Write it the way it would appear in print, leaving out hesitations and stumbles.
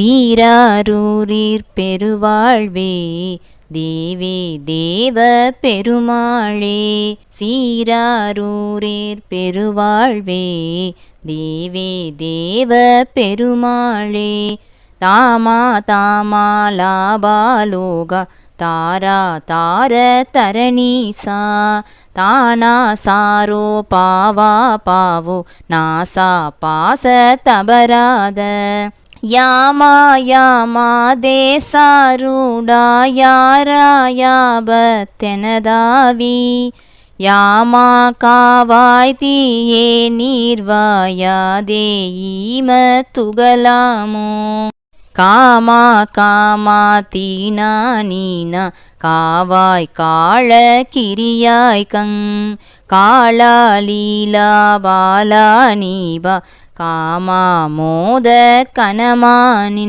சீராரூரீர் பெருவாழ்வே தேவே தேவ பெருமாளே. சீராரூரீர் பெருவாழ்வே தேவே தேவ பெருமாளே. தாமா தாமா லாபாலோகா தாரா தார தரணீசா. தானா சாரோ பாவா பாவோ நாசா பாச தபராத. யாமா யாமா தேசாரூடா யாராயாபத்தெனதாவி. யாமா காவாய் தீயே நீர்வாயாதே ஈம துகலாமோ. காமா காமா தீனா நீனா காவாய் காள கிரியாய் கங். காளா லீலா பாலா நீபா காமா மோத கனமானின்.